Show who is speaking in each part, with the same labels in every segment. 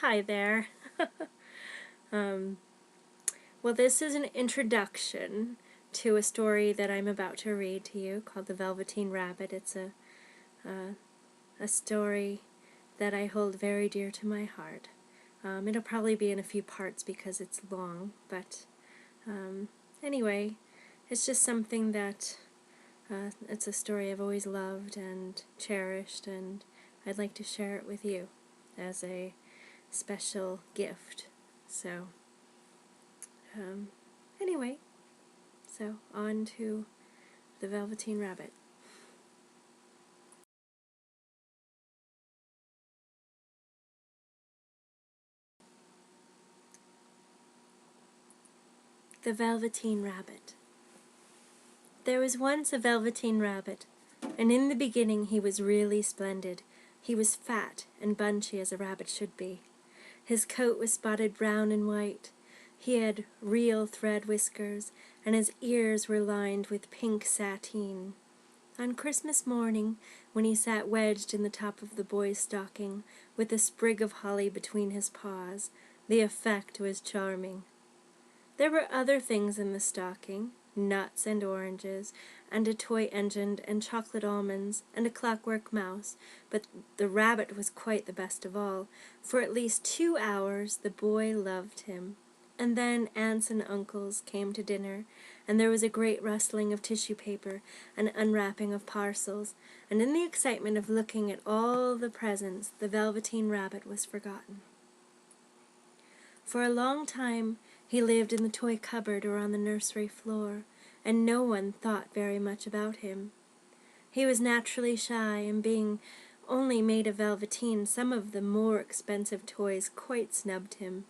Speaker 1: Hi there. um, well, this is an introduction to a story that I'm about to read to you called The Velveteen Rabbit. It's a story that I hold very dear to my heart. It'll probably be in a few parts because it's long, but anyway, it's just something that it's a story I've always loved and cherished, and I'd like to share it with you as a special gift. So, anyway, so on to the Velveteen Rabbit. The Velveteen Rabbit. There was once a Velveteen Rabbit, and in the beginning he was really splendid. He was fat and bunchy as a rabbit should be. His coat was spotted brown and white. He had real thread whiskers, and his ears were lined with pink sateen. On Christmas morning, when he sat wedged in the top of the boy's stocking, with a sprig of holly between his paws, the effect was charming. There were other things in the stocking, nuts and oranges, and a toy engine and chocolate almonds, and a clockwork mouse, but the rabbit was quite the best of all. For at least 2 hours the boy loved him. And then aunts and uncles came to dinner, and there was a great rustling of tissue paper and unwrapping of parcels, and in the excitement of looking at all the presents, the Velveteen Rabbit was forgotten. For a long time he lived in the toy cupboard or on the nursery floor, and no one thought very much about him. He was naturally shy, and being only made of velveteen, some of the more expensive toys quite snubbed him.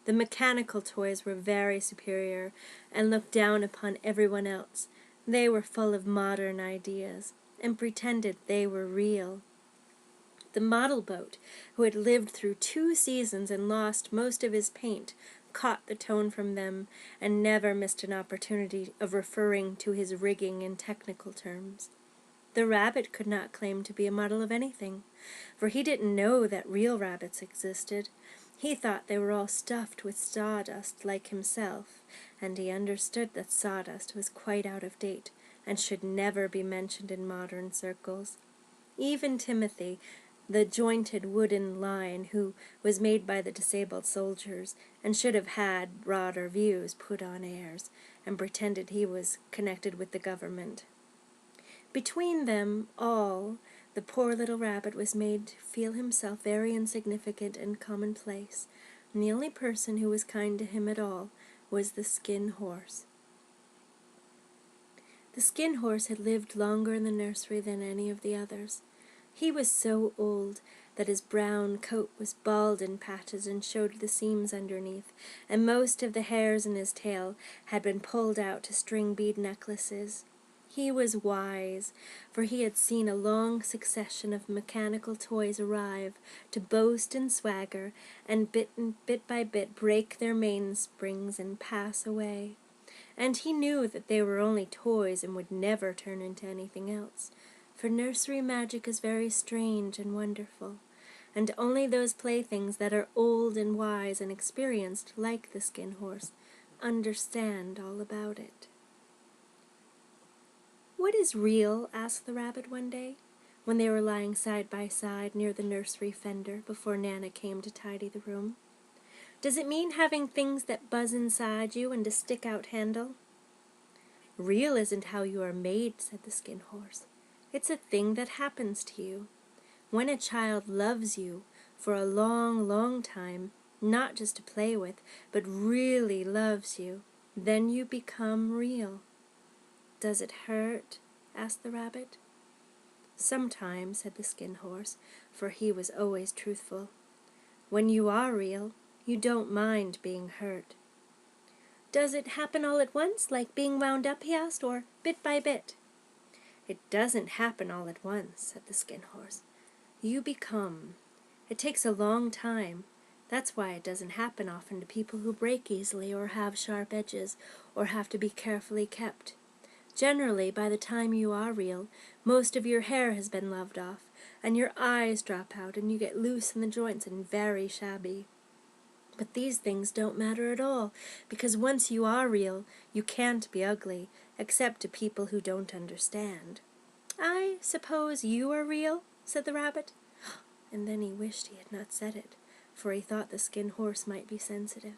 Speaker 1: The mechanical toys were very superior and looked down upon everyone else. They were full of modern ideas and pretended they were real. The model boat, who had lived through 2 seasons and lost most of his paint, caught the tone from them and never missed an opportunity of referring to his rigging in technical terms. The rabbit could not claim to be a model of anything, for he didn't know that real rabbits existed. He thought they were all stuffed with sawdust like himself, and he understood that sawdust was quite out of date and should never be mentioned in modern circles. Even Timothy, the jointed wooden lion who was made by the disabled soldiers and should have had broader views, put on airs and pretended he was connected with the government. Between them all, the poor little rabbit was made to feel himself very insignificant and commonplace, and the only person who was kind to him at all was the Skin Horse. The Skin Horse had lived longer in the nursery than any of the others. He was so old that his brown coat was bald in patches and showed the seams underneath, and most of the hairs in his tail had been pulled out to string bead necklaces. He was wise, for he had seen a long succession of mechanical toys arrive to boast and swagger, and bit by bit break their mainsprings and pass away. And he knew that they were only toys and would never turn into anything else, for nursery magic is very strange and wonderful, and only those playthings that are old and wise and experienced, like the Skin Horse, understand all about it. "What is real?" asked the rabbit one day, when they were lying side by side near the nursery fender before Nana came to tidy the room. "Does it mean having things that buzz inside you and a stick-out handle?" "Real isn't how you are made," said the Skin Horse. "It's a thing that happens to you. When a child loves you for a long, long time, not just to play with, but really loves you, then you become real." "Does it hurt?" asked the rabbit. "Sometimes," said the Skin Horse, for he was always truthful. "When you are real, you don't mind being hurt." "Does it happen all at once, like being wound up?" he asked, "or bit by bit?" "It doesn't happen all at once," said the Skin Horse. "You become. It takes a long time. That's why it doesn't happen often to people who break easily or have sharp edges or have to be carefully kept. Generally, by the time you are real, most of your hair has been loved off, and your eyes drop out, and you get loose in the joints and very shabby. But these things don't matter at all, because once you are real, you can't be ugly, except to people who don't understand. "I suppose you are real?" said the rabbit. And then he wished he had not said it, for he thought the Skin Horse might be sensitive.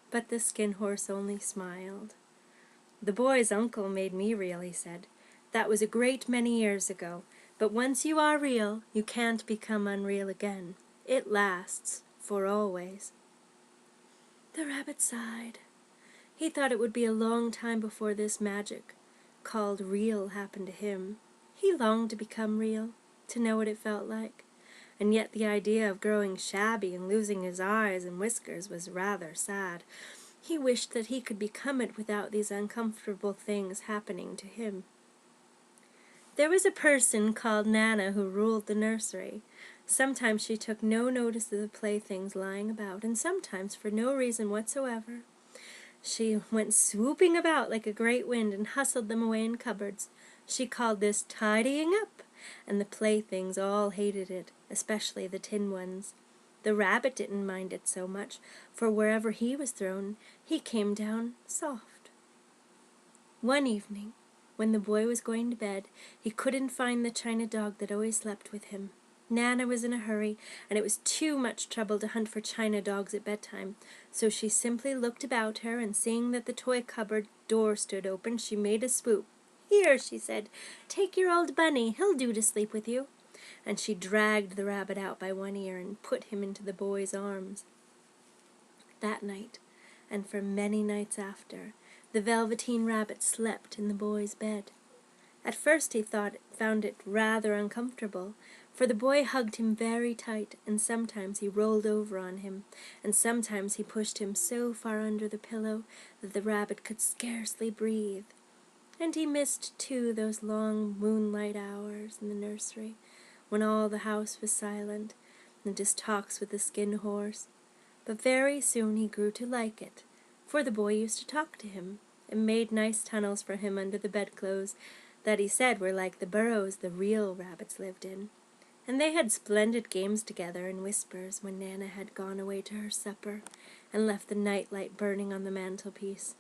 Speaker 1: But the Skin Horse only smiled. "The boy's uncle made me real," he said. "That was a great many years ago, but once you are real, you can't become unreal again. It lasts for always." The rabbit sighed. He thought it would be a long time before this magic, called real, happened to him. He longed to become real, to know what it felt like, and yet the idea of growing shabby and losing his eyes and whiskers was rather sad. He wished that he could become it without these uncomfortable things happening to him. There was a person called Nana who ruled the nursery. Sometimes she took no notice of the playthings lying about, and sometimes, for no reason whatsoever, she went swooping about like a great wind and hustled them away in cupboards. She called this tidying up, and the playthings all hated it, especially the tin ones. The rabbit didn't mind it so much, for wherever he was thrown, he came down soft. One evening, when the boy was going to bed, he couldn't find the china dog that always slept with him. Nana was in a hurry, and it was too much trouble to hunt for china dogs at bedtime, so she simply looked about her, and seeing that the toy cupboard door stood open, she made a swoop. "Here," she said, "take your old bunny, he'll do to sleep with you." And she dragged the rabbit out by one ear and put him into the boy's arms. That night, and for many nights after, the Velveteen Rabbit slept in the boy's bed. At first he found it rather uncomfortable, for the boy hugged him very tight, and sometimes he rolled over on him, and sometimes he pushed him so far under the pillow that the rabbit could scarcely breathe. And he missed, too, those long moonlight hours in the nursery, when all the house was silent, and his talks with the Skin Horse. But very soon he grew to like it, for the boy used to talk to him, and made nice tunnels for him under the bedclothes that he said were like the burrows the real rabbits lived in. And they had splendid games together in whispers when Nana had gone away to her supper and left the night-light burning on the mantelpiece.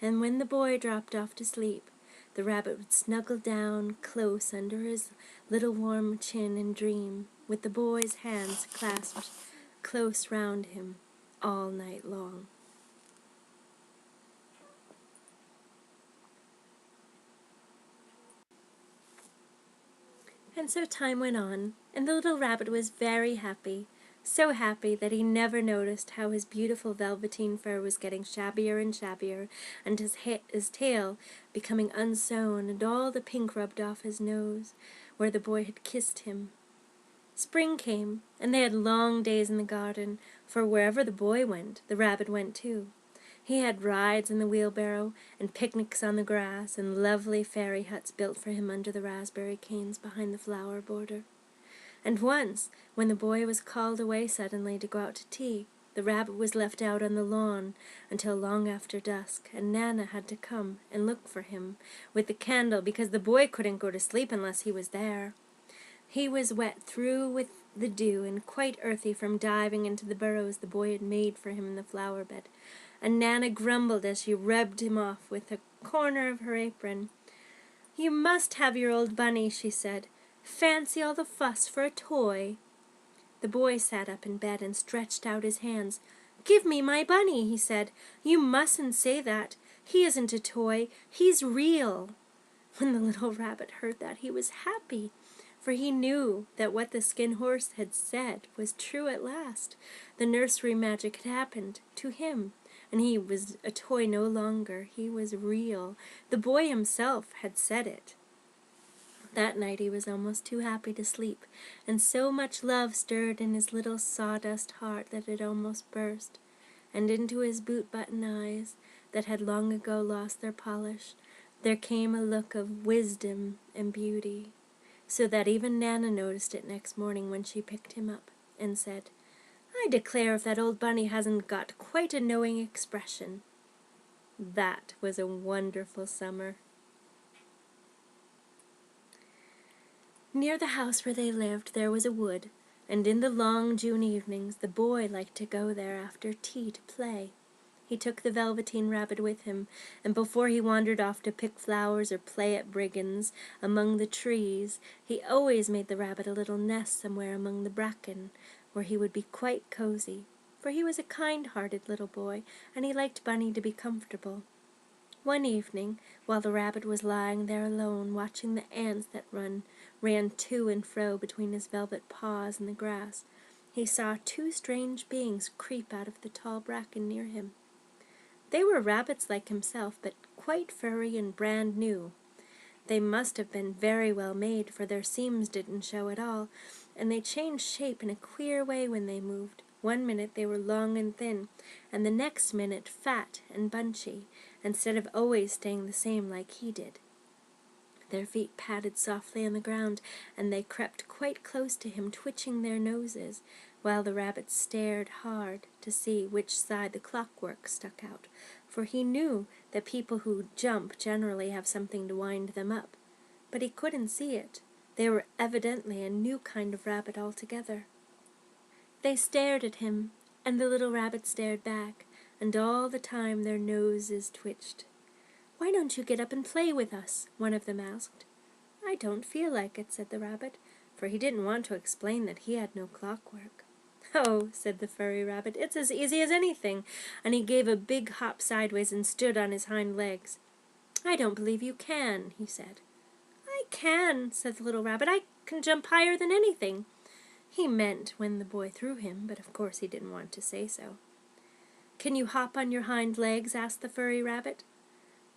Speaker 1: And when the boy dropped off to sleep, the rabbit would snuggle down close under his little warm chin and dream, with the boy's hands clasped close round him all night long. And so time went on, and the little rabbit was very happy, so happy that he never noticed how his beautiful velveteen fur was getting shabbier and shabbier, and his tail becoming unsewn, and all the pink rubbed off his nose, where the boy had kissed him. Spring came, and they had long days in the garden, for wherever the boy went, the rabbit went too. He had rides in the wheelbarrow, and picnics on the grass, and lovely fairy huts built for him under the raspberry canes behind the flower border. And once, when the boy was called away suddenly to go out to tea, the rabbit was left out on the lawn until long after dusk, and Nana had to come and look for him with the candle, because the boy couldn't go to sleep unless he was there. He was wet through with the dew and quite earthy from diving into the burrows the boy had made for him in the flower bed, and Nana grumbled as she rubbed him off with a corner of her apron. "You must have your old bunny," she said. "Fancy all the fuss for a toy." The boy sat up in bed and stretched out his hands. "Give me my bunny," he said. "You mustn't say that. He isn't a toy. He's real." When the little rabbit heard that, he was happy, for he knew that what the Skin Horse had said was true at last. The nursery magic had happened to him, and he was a toy no longer. He was real. The boy himself had said it. That night he was almost too happy to sleep, and so much love stirred in his little sawdust heart that it almost burst, and into his boot-button eyes, that had long ago lost their polish, there came a look of wisdom and beauty, so that even Nana noticed it next morning when she picked him up, and said, "I declare if that old bunny hasn't got quite a knowing expression." That was a wonderful summer. Near the house where they lived there was a wood, and in the long June evenings the boy liked to go there after tea to play. He took the Velveteen Rabbit with him, and before he wandered off to pick flowers or play at brigands among the trees, he always made the rabbit a little nest somewhere among the bracken, where he would be quite cozy, for he was a kind-hearted little boy, and he liked Bunny to be comfortable. One evening, while the rabbit was lying there alone, watching the ants that ran to and fro between his velvet paws in the grass, he saw two strange beings creep out of the tall bracken near him. They were rabbits like himself, but quite furry and brand new. They must have been very well made, for their seams didn't show at all, and they changed shape in a queer way when they moved. One minute they were long and thin, and the next minute fat and bunchy, instead of always staying the same like he did. Their feet padded softly on the ground, and they crept quite close to him, twitching their noses, while the rabbit stared hard to see which side the clockwork stuck out, for he knew that people who jump generally have something to wind them up. But he couldn't see it. They were evidently a new kind of rabbit altogether. They stared at him, and the little rabbit stared back, and all the time their noses twitched. "Why don't you get up and play with us?" one of them asked. "I don't feel like it," said the rabbit, for he didn't want to explain that he had no clockwork. "Oh," said the furry rabbit, "it's as easy as anything," and he gave a big hop sideways and stood on his hind legs. "I don't believe you can," he said. "I can," said the little rabbit. "I can jump higher than anything." He meant when the boy threw him, but of course he didn't want to say so. "Can you hop on your hind legs?" asked the furry rabbit.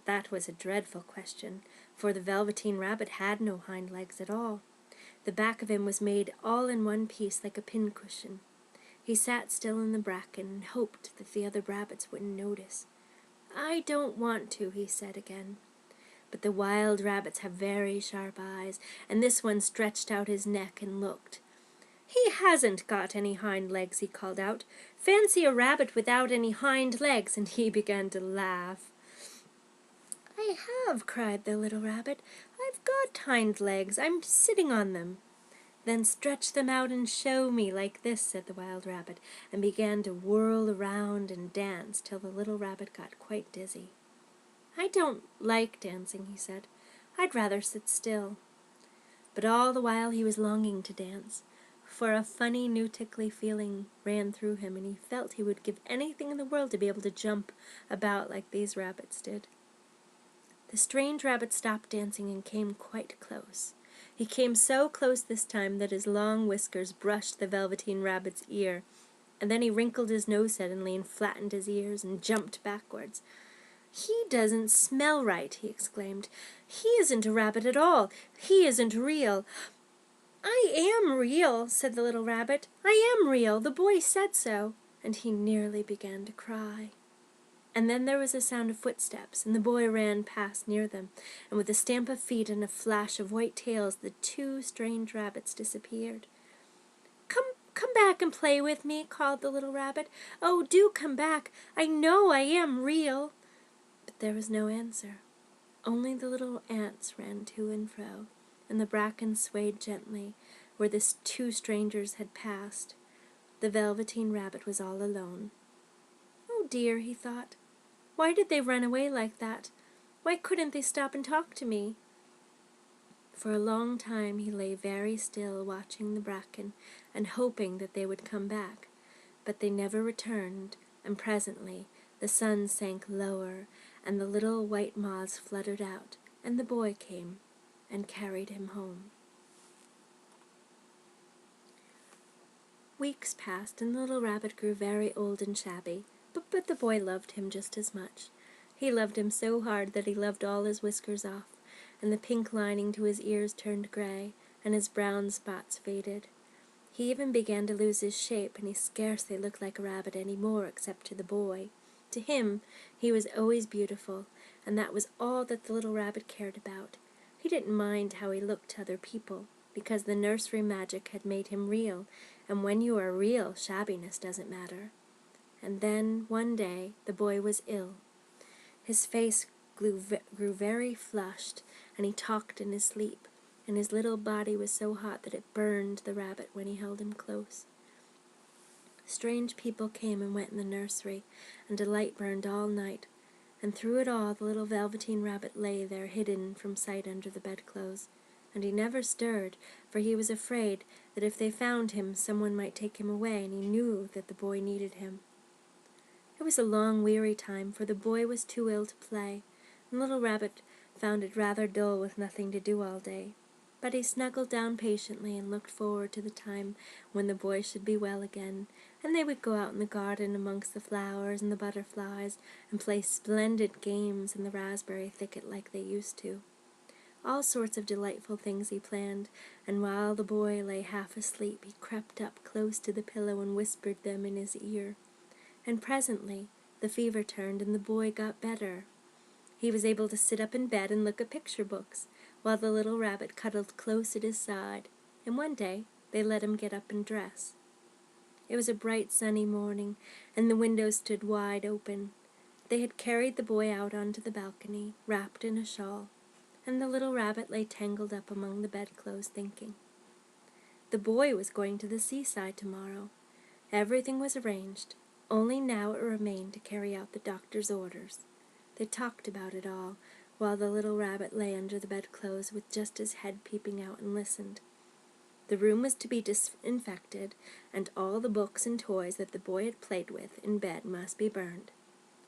Speaker 1: That was a dreadful question, for the Velveteen Rabbit had no hind legs at all. The back of him was made all in one piece like a pincushion. He sat still in the bracken and hoped that the other rabbits wouldn't notice. "I don't want to," he said again. But the wild rabbits have very sharp eyes, and this one stretched out his neck and looked. "He hasn't got any hind legs," he called out. "Fancy a rabbit without any hind legs!" And he began to laugh. "I have," cried the little rabbit. "I've got hind legs. I'm sitting on them." "Then stretch them out and show me, like this," said the wild rabbit, and began to whirl around and dance till the little rabbit got quite dizzy. "I don't like dancing," he said. "I'd rather sit still." But all the while he was longing to dance, for a funny new tickly feeling ran through him, and he felt he would give anything in the world to be able to jump about like these rabbits did. The strange rabbit stopped dancing and came quite close. He came so close this time that his long whiskers brushed the Velveteen Rabbit's ear, and then he wrinkled his nose suddenly and flattened his ears and jumped backwards. "He doesn't smell right," he exclaimed. "He isn't a rabbit at all. He isn't real." "I am real," said the little rabbit. "I am real. The boy said so." And he nearly began to cry. And then there was a sound of footsteps, and the boy ran past near them, and with a stamp of feet and a flash of white tails, the two strange rabbits disappeared. Come back and play with me," called the little rabbit. "Oh, do come back. I know I am real." But there was no answer. Only the little ants ran to and fro, and the bracken swayed gently where the two strangers had passed. The Velveteen Rabbit was all alone. "Oh dear," he thought. "Why did they run away like that? Why couldn't they stop and talk to me?" For a long time he lay very still, watching the bracken and hoping that they would come back, but they never returned, and presently the sun sank lower and the little white moths fluttered out, and the boy came and carried him home. Weeks passed, and the little rabbit grew very old and shabby, but the boy loved him just as much. He loved him so hard that he loved all his whiskers off, and the pink lining to his ears turned gray, and his brown spots faded. He even began to lose his shape, and he scarcely looked like a rabbit any more, except to the boy. To him, he was always beautiful, and that was all that the little rabbit cared about. He didn't mind how he looked to other people, because the nursery magic had made him real, and when you are real, shabbiness doesn't matter. And then, one day, the boy was ill. His face grew very flushed, and he talked in his sleep, and his little body was so hot that it burned the rabbit when he held him close. Strange people came and went in the nursery, and a light burned all night, and through it all the little Velveteen Rabbit lay there hidden from sight under the bedclothes, and he never stirred, for he was afraid that if they found him someone might take him away, and he knew that the boy needed him. It was a long, weary time, for the boy was too ill to play, and Little Rabbit found it rather dull with nothing to do all day. But he snuggled down patiently and looked forward to the time when the boy should be well again, and they would go out in the garden amongst the flowers and the butterflies and play splendid games in the raspberry thicket like they used to. All sorts of delightful things he planned, and while the boy lay half asleep he crept up close to the pillow and whispered them in his ear. And presently the fever turned and the boy got better. He was able to sit up in bed and look at picture books, while the little rabbit cuddled close at his side, and one day they let him get up and dress. It was a bright sunny morning, and the windows stood wide open. They had carried the boy out onto the balcony, wrapped in a shawl, and the little rabbit lay tangled up among the bedclothes thinking. The boy was going to the seaside tomorrow. Everything was arranged, only now it remained to carry out the doctor's orders. They talked about it all, while the little rabbit lay under the bedclothes with just his head peeping out and listened. The room was to be disinfected, and all the books and toys that the boy had played with in bed must be burned.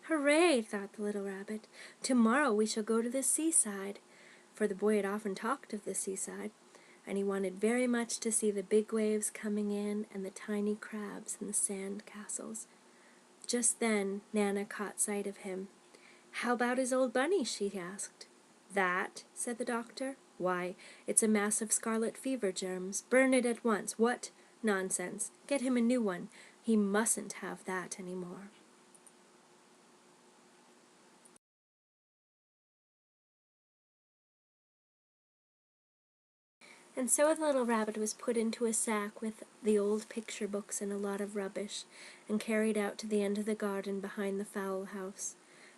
Speaker 1: "Hooray!" thought the little rabbit. "Tomorrow we shall go to the seaside," for the boy had often talked of the seaside, and he wanted very much to see the big waves coming in and the tiny crabs and the sand castles. Just then Nana caught sight of him. "How about his old bunny?" she asked. "That?" said the doctor. "Why, it's a mass of scarlet fever germs. Burn it at once." "What? Nonsense. Get him a new one. He mustn't have that any more." And so the little rabbit was put into a sack with the old picture books and a lot of rubbish, and carried out to the end of the garden behind the fowl house.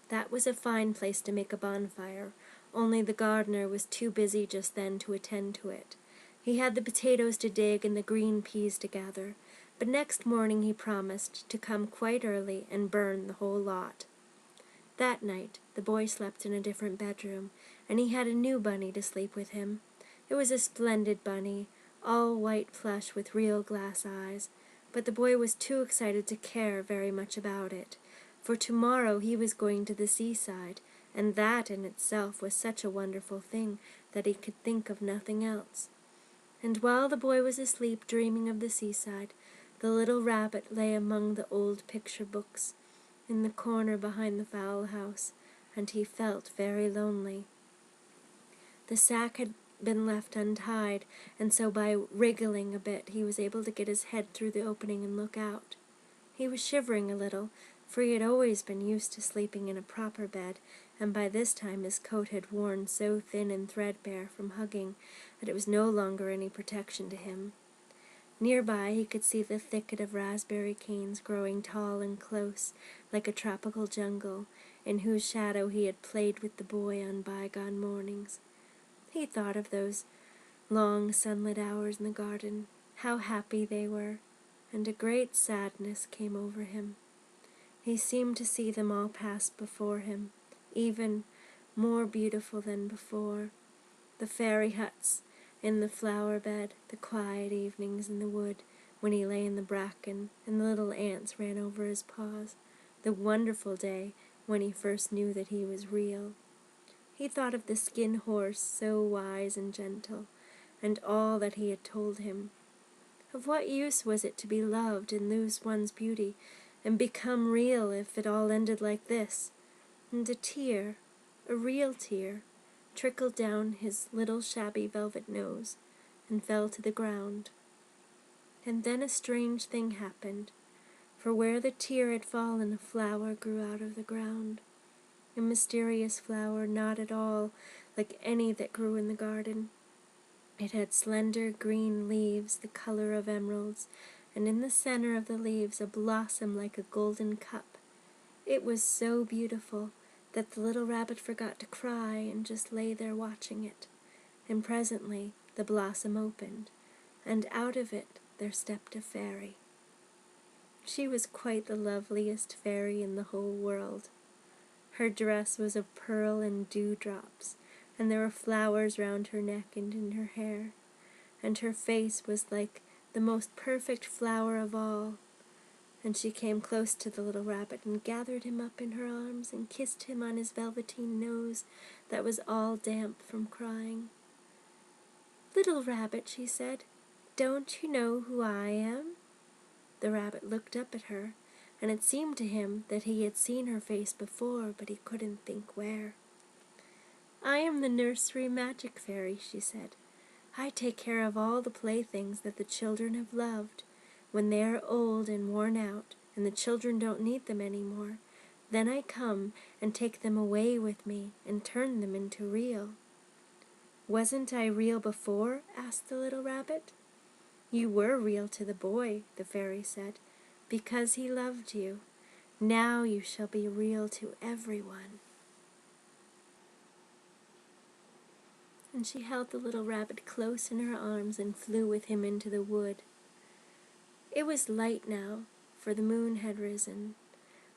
Speaker 1: That was a fine place to make a bonfire, only the gardener was too busy just then to attend to it. He had the potatoes to dig and the green peas to gather, but next morning he promised to come quite early and burn the whole lot. That night the boy slept in a different bedroom, and he had a new bunny to sleep with him. It was a splendid bunny, all white plush with real glass eyes, but the boy was too excited to care very much about it, for tomorrow he was going to the seaside, and that in itself was such a wonderful thing that he could think of nothing else. And while the boy was asleep dreaming of the seaside, the little rabbit lay among the old picture books in the corner behind the fowl house, and he felt very lonely. The sack had been left untied, and so by wriggling a bit he was able to get his head through the opening and look out. He was shivering a little, for he had always been used to sleeping in a proper bed, and by this time his coat had worn so thin and threadbare from hugging that it was no longer any protection to him. Nearby he could see the thicket of raspberry canes growing tall and close, like a tropical jungle, in whose shadow he had played with the boy on bygone mornings. He thought of those long sunlit hours in the garden, how happy they were, and a great sadness came over him. He seemed to see them all pass before him, even more beautiful than before. The fairy huts in the flower bed, the quiet evenings in the wood when he lay in the bracken and the little ants ran over his paws, the wonderful day when he first knew that he was real. He thought of the skin horse, so wise and gentle, and all that he had told him. Of what use was it to be loved and lose one's beauty, and become real if it all ended like this? And a tear, a real tear, trickled down his little shabby velvet nose and fell to the ground. And then a strange thing happened, for where the tear had fallen a flower grew out of the ground. A mysterious flower, not at all like any that grew in the garden. It had slender green leaves the color of emeralds, and in the center of the leaves a blossom like a golden cup. It was so beautiful that the little rabbit forgot to cry and just lay there watching it, and presently the blossom opened, and out of it there stepped a fairy. She was quite the loveliest fairy in the whole world. Her dress was of pearl and dewdrops, and there were flowers round her neck and in her hair, and her face was like the most perfect flower of all. And she came close to the little rabbit and gathered him up in her arms and kissed him on his velveteen nose that was all damp from crying. "Little rabbit," she said, "don't you know who I am?" The rabbit looked up at her, and it seemed to him that he had seen her face before, but he couldn't think where. "I am the nursery magic fairy," she said. "I take care of all the playthings that the children have loved. When they are old and worn out, and the children don't need them any more, then I come and take them away with me and turn them into real." "Wasn't I real before?" asked the little rabbit. "You were real to the boy," the fairy said, "because he loved you. Now you shall be real to everyone." And she held the little rabbit close in her arms and flew with him into the wood. It was light now, for the moon had risen.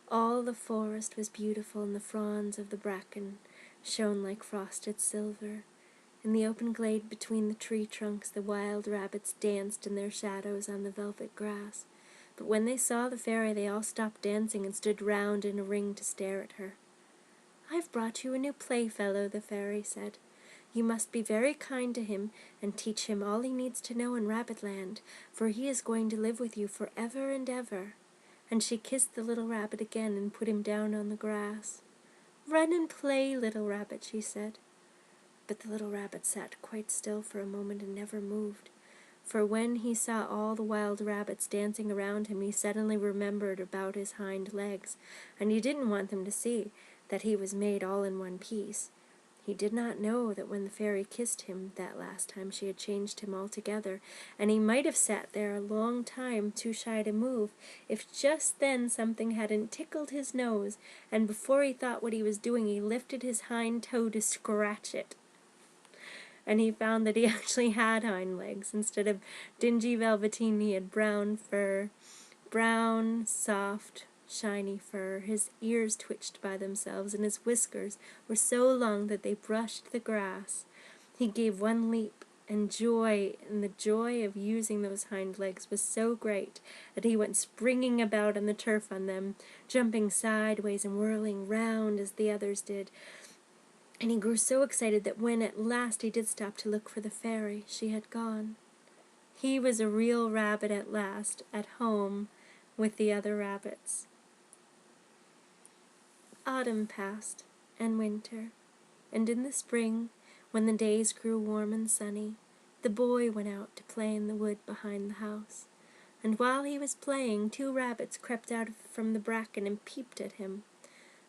Speaker 1: All the forest was beautiful, and the fronds of the bracken shone like frosted silver. In the open glade between the tree trunks, the wild rabbits danced in their shadows on the velvet grass. But when they saw the fairy, they all stopped dancing and stood round in a ring to stare at her. "I've brought you a new playfellow," the fairy said. "You must be very kind to him and teach him all he needs to know in Rabbitland, for he is going to live with you forever and ever." And she kissed the little rabbit again and put him down on the grass. "Run and play, little rabbit," she said. But the little rabbit sat quite still for a moment and never moved, for when he saw all the wild rabbits dancing around him, he suddenly remembered about his hind legs, and he didn't want them to see that he was made all in one piece. He did not know that when the fairy kissed him that last time she had changed him altogether, and he might have sat there a long time too shy to move if just then something hadn't tickled his nose, and before he thought what he was doing he lifted his hind toe to scratch it. And he found that he actually had hind legs. Instead of dingy velveteen, he had brown fur, brown, soft, shiny fur. His ears twitched by themselves, and his whiskers were so long that they brushed the grass. He gave one leap, and the joy of using those hind legs was so great that he went springing about on the turf on them, jumping sideways and whirling round as the others did. And he grew so excited that when at last he did stop to look for the fairy, she had gone. He was a real rabbit at last, at home with the other rabbits. Autumn passed, and winter, and in the spring, when the days grew warm and sunny, the boy went out to play in the wood behind the house. And while he was playing, 2 rabbits crept out from the bracken and peeped at him.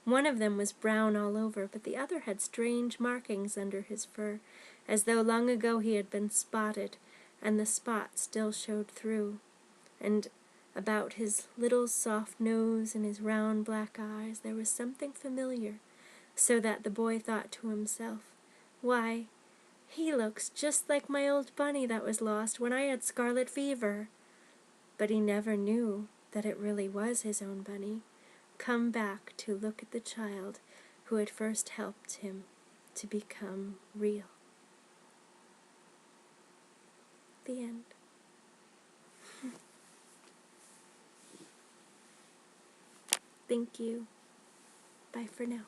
Speaker 1: One of them was brown all over, but the other had strange markings under his fur, as though long ago he had been spotted, and the spots still showed through. And about his little soft nose and his round black eyes there was something familiar, so that the boy thought to himself, "Why, he looks just like my old bunny that was lost when I had scarlet fever." But he never knew that it really was his own bunny, come back to look at the child who had first helped him to become real. The end. Thank you. Bye for now.